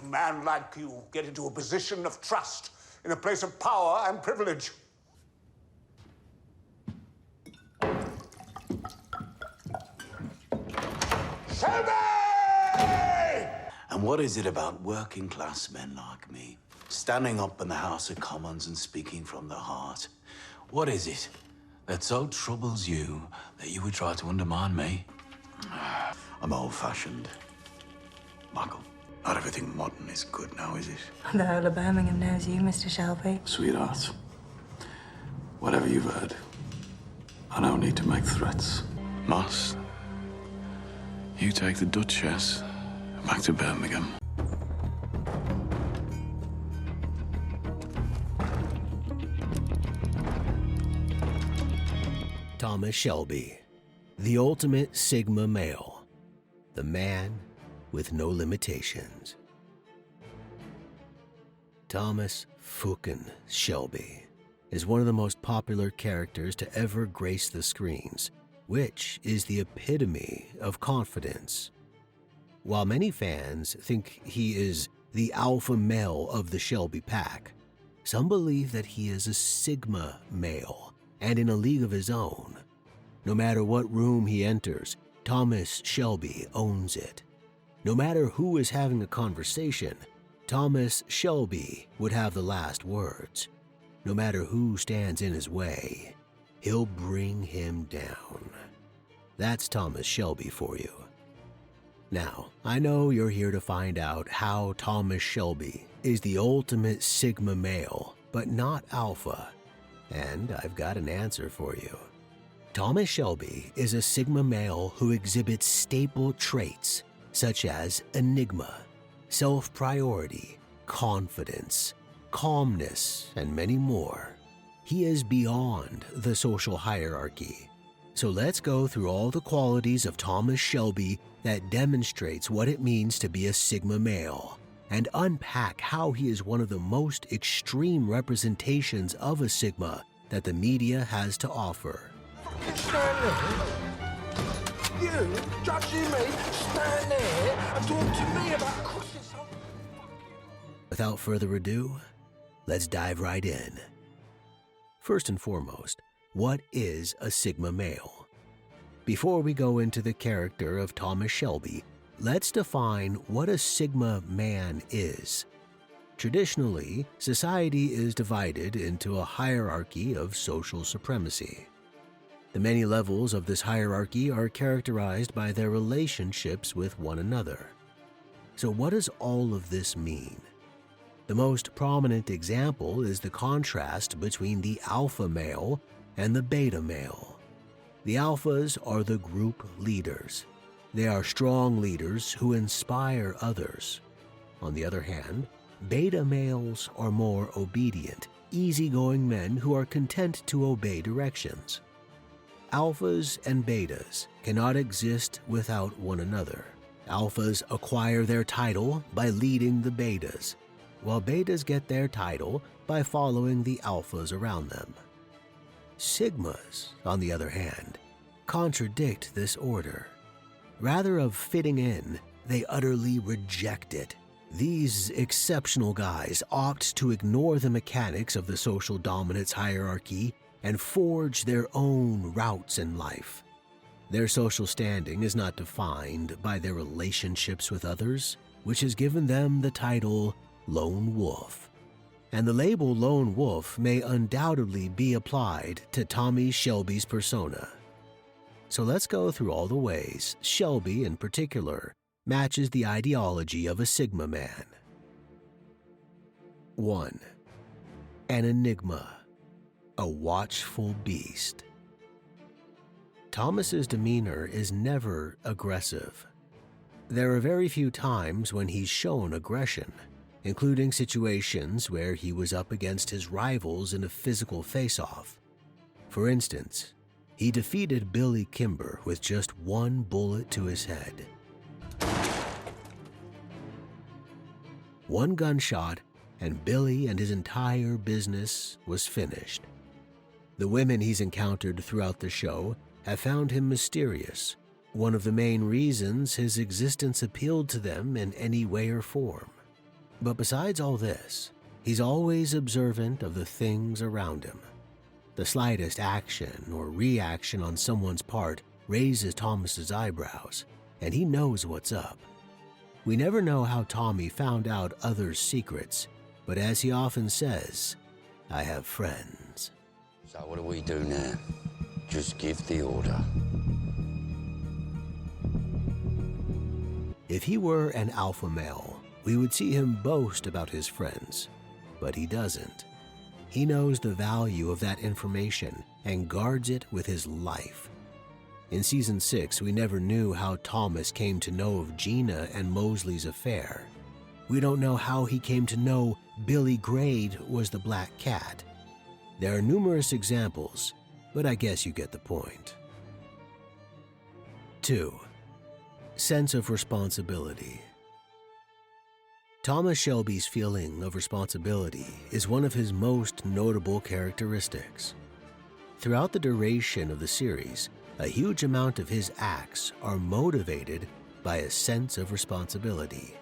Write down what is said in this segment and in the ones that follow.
a man like you get into a position of trust in a place of power and privilege? Shelby! And what is it about working class men like me, standing up in the House of Commons and speaking from the heart? What is it that so troubles you that you would try to undermine me? I'm old-fashioned. Michael, not everything modern is good now, is it? The whole of Birmingham knows you, Mr. Shelby. Sweetheart, whatever you've heard, I don't need to make threats. Moss, you take the Duchess back to Birmingham. Thomas Shelby, the ultimate Sigma male, the man with no limitations. Thomas fucking Shelby is one of the most popular characters to ever grace the screens, which is the epitome of confidence. While many fans think he is the alpha male of the Shelby pack, some believe that he is a Sigma male and in a league of his own. No matter what room he enters, Thomas Shelby owns it. No matter who is having a conversation, Thomas Shelby would have the last words. No matter who stands in his way, he'll bring him down. That's Thomas Shelby for you. Now, I know you're here to find out how Thomas Shelby is the ultimate Sigma male, but not alpha. And I've got an answer for you. Thomas Shelby is a Sigma male who exhibits staple traits such as enigma, self-priority, confidence, calmness, and many more. He is beyond the social hierarchy. So let's go through all the qualities of Thomas Shelby that demonstrates what it means to be a Sigma male, and unpack how he is one of the most extreme representations of a Sigma that the media has to offer. Stand there. You judging me, stand there and talk to me about crossing some Without further ado, let's dive right in. First and foremost, what is a Sigma male? Before we go into the character of Thomas Shelby, let's define what a Sigma man is. Traditionally, society is divided into a hierarchy of social supremacy. The many levels of this hierarchy are characterized by their relationships with one another. So what does all of this mean? The most prominent example is the contrast between the alpha male and the beta male. The alphas are the group leaders. They are strong leaders who inspire others. On the other hand, beta males are more obedient, easygoing men who are content to obey directions. Alphas and betas cannot exist without one another. Alphas acquire their title by leading the betas, while betas get their title by following the alphas around them. Sigmas, on the other hand, contradict this order. Rather of fitting in, they utterly reject it. These exceptional guys opt to ignore the mechanics of the social dominance hierarchy and forge their own routes in life. Their social standing is not defined by their relationships with others, which has given them the title Lone Wolf. And the label Lone Wolf may undoubtedly be applied to Tommy Shelby's persona. So let's go through all the ways Shelby in particular matches the ideology of a Sigma man. 1. An enigma. A watchful beast. Thomas's demeanor is never aggressive. There are very few times when he's shown aggression, including situations where he was up against his rivals in a physical face-off. For instance, he defeated Billy Kimber with just one bullet to his head. One gunshot, and Billy and his entire business was finished. The women he's encountered throughout the show have found him mysterious, one of the main reasons his existence appealed to them in any way or form. But besides all this, he's always observant of the things around him. The slightest action or reaction on someone's part raises Thomas's eyebrows, and he knows what's up. We never know how Tommy found out others' secrets, but as he often says, I have friends. So what do we do now? Just give the order. If he were an alpha male, we would see him boast about his friends, but he doesn't. He knows the value of that information and guards it with his life. In Season 6, we never knew how Thomas came to know of Gina and Mosley's affair. We don't know how he came to know Billy Grade was the Black Cat. There are numerous examples, but I guess you get the point. 2. Sense of responsibility. Thomas Shelby's feeling of responsibility is one of his most notable characteristics. Throughout the duration of the series, a huge amount of his acts are motivated by a sense of responsibility,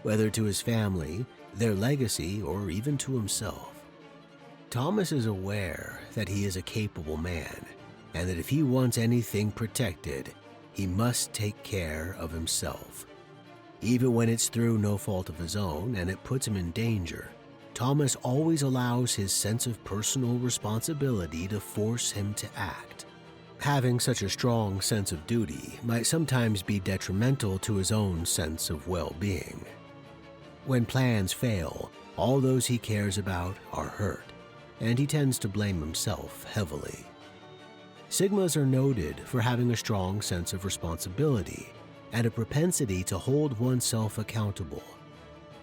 whether to his family, their legacy, or even to himself. Thomas is aware that he is a capable man, and that if he wants anything protected, he must take care of himself. Even when it's through no fault of his own and it puts him in danger, Thomas always allows his sense of personal responsibility to force him to act. Having such a strong sense of duty might sometimes be detrimental to his own sense of well-being. When plans fail, all those he cares about are hurt, and he tends to blame himself heavily. Sigmas are noted for having a strong sense of responsibility and a propensity to hold oneself accountable.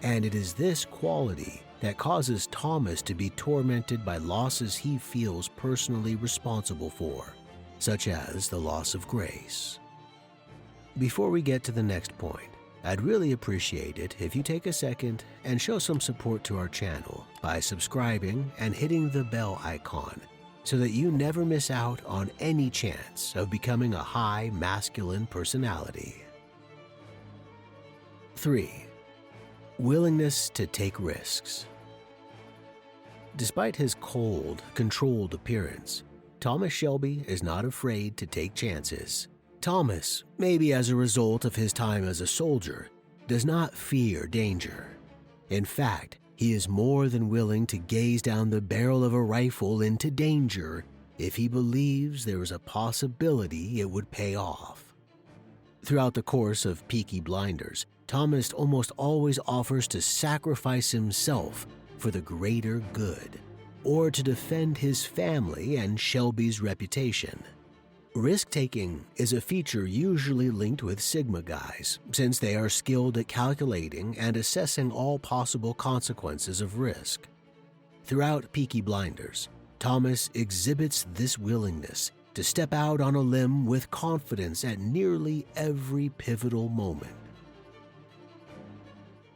And it is this quality that causes Thomas to be tormented by losses he feels personally responsible for, such as the loss of Grace. Before we get to the next point, I'd really appreciate it if you take a second and show some support to our channel by subscribing and hitting the bell icon so that you never miss out on any chance of becoming a high masculine personality. 3. Willingness to take risks. Despite his cold, controlled appearance, Thomas Shelby is not afraid to take chances. Thomas, maybe as a result of his time as a soldier, does not fear danger. In fact, he is more than willing to gaze down the barrel of a rifle into danger if he believes there is a possibility it would pay off. Throughout the course of Peaky Blinders, Thomas almost always offers to sacrifice himself for the greater good, or to defend his family and Shelby's reputation. Risk-taking is a feature usually linked with Sigma guys, since they are skilled at calculating and assessing all possible consequences of risk. Throughout Peaky Blinders, Thomas exhibits this willingness to step out on a limb with confidence at nearly every pivotal moment.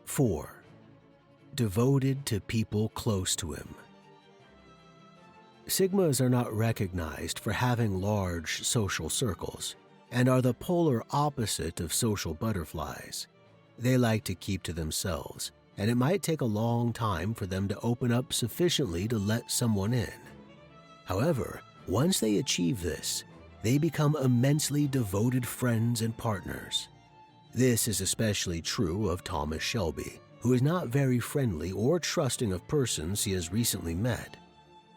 4. Devoted to people close to him. Sigmas are not recognized for having large social circles and are the polar opposite of social butterflies. They like to keep to themselves, and it might take a long time for them to open up sufficiently to let someone in. However, once they achieve this, they become immensely devoted friends and partners. This is especially true of Thomas Shelby, who is not very friendly or trusting of persons he has recently met.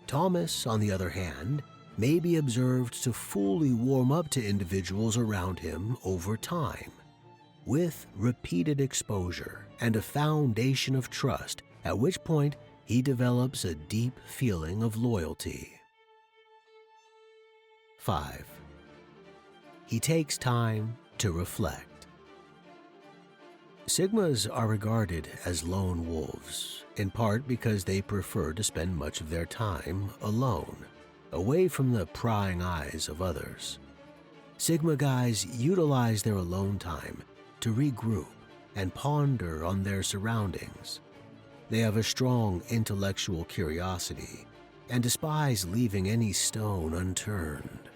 Thomas, on the other hand, may be observed to fully warm up to individuals around him over time. With repeated exposure and a foundation of trust, at which point he develops a deep feeling of loyalty. 5. He takes time to reflect. Sigmas are regarded as lone wolves, in part because they prefer to spend much of their time alone, away from the prying eyes of others. Sigma guys utilize their alone time to regroup and ponder on their surroundings. They have a strong intellectual curiosity and despise leaving any stone unturned.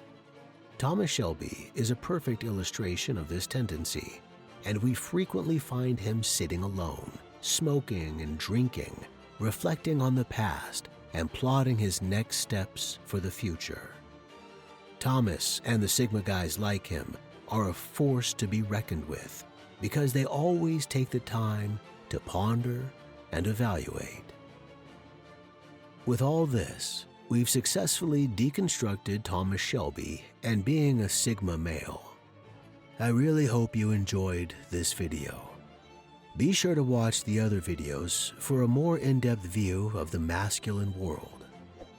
Thomas Shelby is a perfect illustration of this tendency, and we frequently find him sitting alone, smoking and drinking, reflecting on the past, and plotting his next steps for the future. Thomas and the Sigma guys like him are a force to be reckoned with because they always take the time to ponder and evaluate. With all this, we've successfully deconstructed Thomas Shelby and being a Sigma male. I really hope you enjoyed this video. Be sure to watch the other videos for a more in-depth view of the masculine world.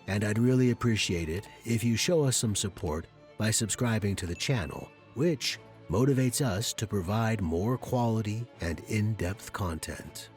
And I'd really appreciate it if you show us some support by subscribing to the channel, which motivates us to provide more quality and in-depth content.